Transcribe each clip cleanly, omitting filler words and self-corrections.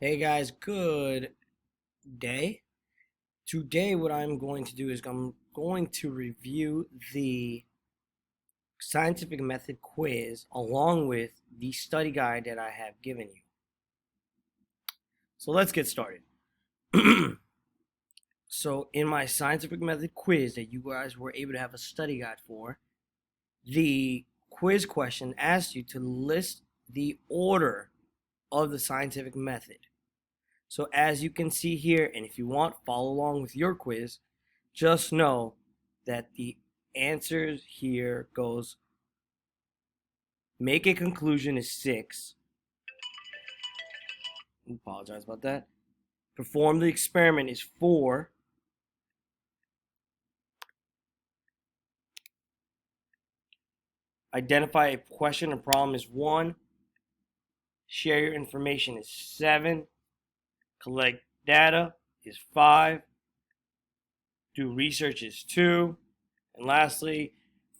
Hey guys, good day. Today, what I'm going to do is I'm going to review the scientific method quiz along with the study guide that I have given you. So let's get started. So, in my scientific method quiz that you guys were able to have a study guide for, the quiz question asked you to list the order of the scientific method. So as you can see here, and if you want, follow along with your quiz, just know that the answers here goes make a conclusion is 6. I apologize about that. Perform the experiment is 4. Identify a question or problem is 1. Share your information is 7. Collect data is 5. Do research is 2. And lastly,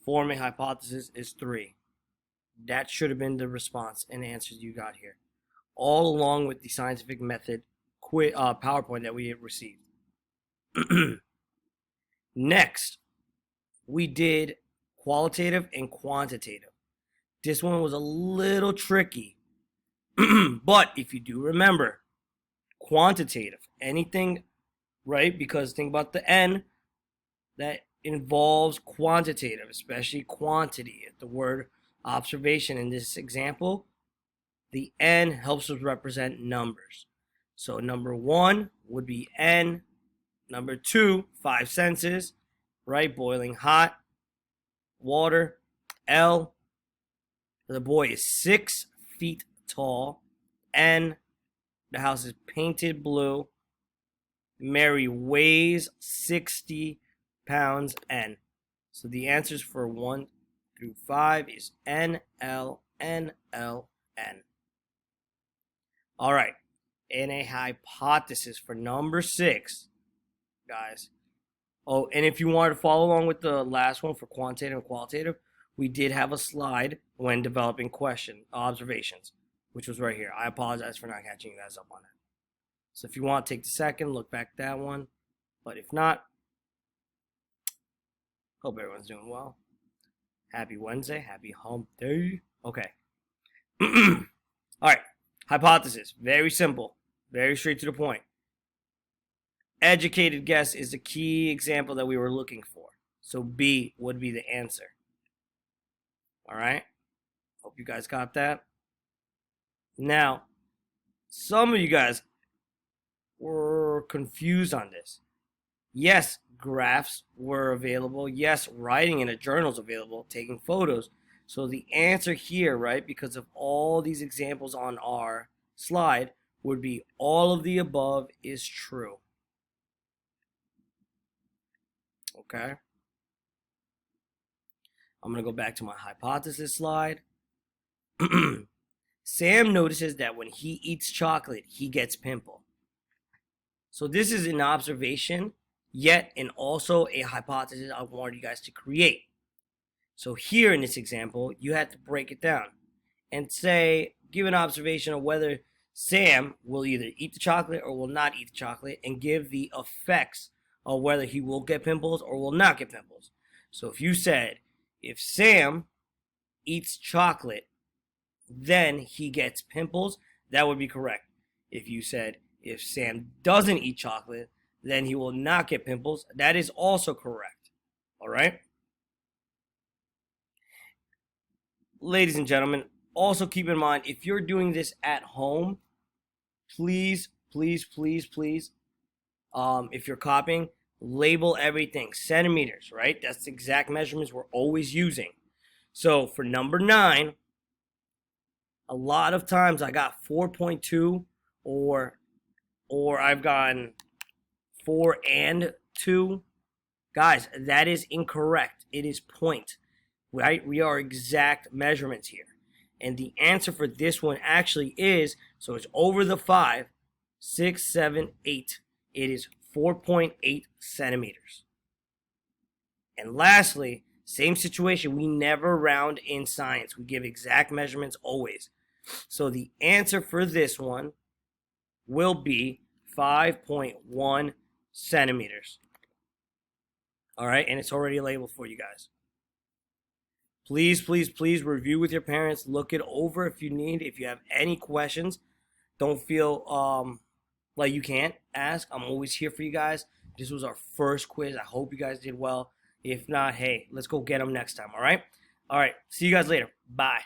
form a hypothesis is 3. That should have been the response and answers you got here, all along with the scientific method PowerPoint that we have received. Next, we did qualitative and quantitative. This one was a little tricky, but if you do remember, quantitative, anything, right? Because think about the N that involves quantitative, especially quantity. The word observation in this example, the N helps us represent numbers. So number 1 would be N. Number 2, 5 senses, right? Boiling hot, water. L, the boy is 6 feet tall. N, the house is painted blue. Mary weighs 60 pounds. N. So the answers for 1 through 5 is N, L, N, L, N. All right. And a hypothesis for number 6, guys. Oh, and if you wanted to follow along with the last one for quantitative and qualitative, we did have a slide when developing question observations, which was right here. I apologize for not catching you guys up on that. So if you want to take the second, look back at that one. But if not, hope everyone's doing well. Happy Wednesday. Happy hump day. Okay. All right. Hypothesis. Very simple. Very straight to the point. Educated guess is the key example that we were looking for. So B would be the answer. All right. Hope you guys got that. Now, some of you guys were confused on this. Yes, graphs were available. Yes, writing in a journal is available, taking photos. So the answer here, right, because of all these examples on our slide, would be all of the above is true. Okay. I'm going to go back to my hypothesis slide. Sam notices that when he eats chocolate, he gets pimple. So this is an observation, yet and also a hypothesis I wanted you guys to create. So here in this example, you had to break it down and say, give an observation of whether Sam will either eat the chocolate or will not eat the chocolate, and give the effects of whether he will get pimples or will not get pimples. So if you said, if Sam eats chocolate, then he gets pimples, that would be correct. If you said, if Sam doesn't eat chocolate, then he will not get pimples, that is also correct. All right? Ladies and gentlemen, also keep in mind, if you're doing this at home, please, please, please, please, if you're copying, label everything. Centimeters, right? That's the exact measurements we're always using. So for number 9, a lot of times I got 4.2 or I've gotten 4 and 2. Guys, that is incorrect. It is point, right? We are exact measurements here. And the answer for this one actually is, so it's over the 5, 6, 7, 8. It is 4.8 centimeters. And lastly, same situation. We never round in science. We give exact measurements always. So the answer for this one will be 5.1 centimeters. All right, and it's already labeled for you guys. Please, please, please review with your parents. Look it over if you need. If you have any questions, don't feel like you can't ask. I'm always here for you guys. This was our first quiz. I hope you guys did well. If not, hey, let's go get them next time, all right? All right, see you guys later. Bye.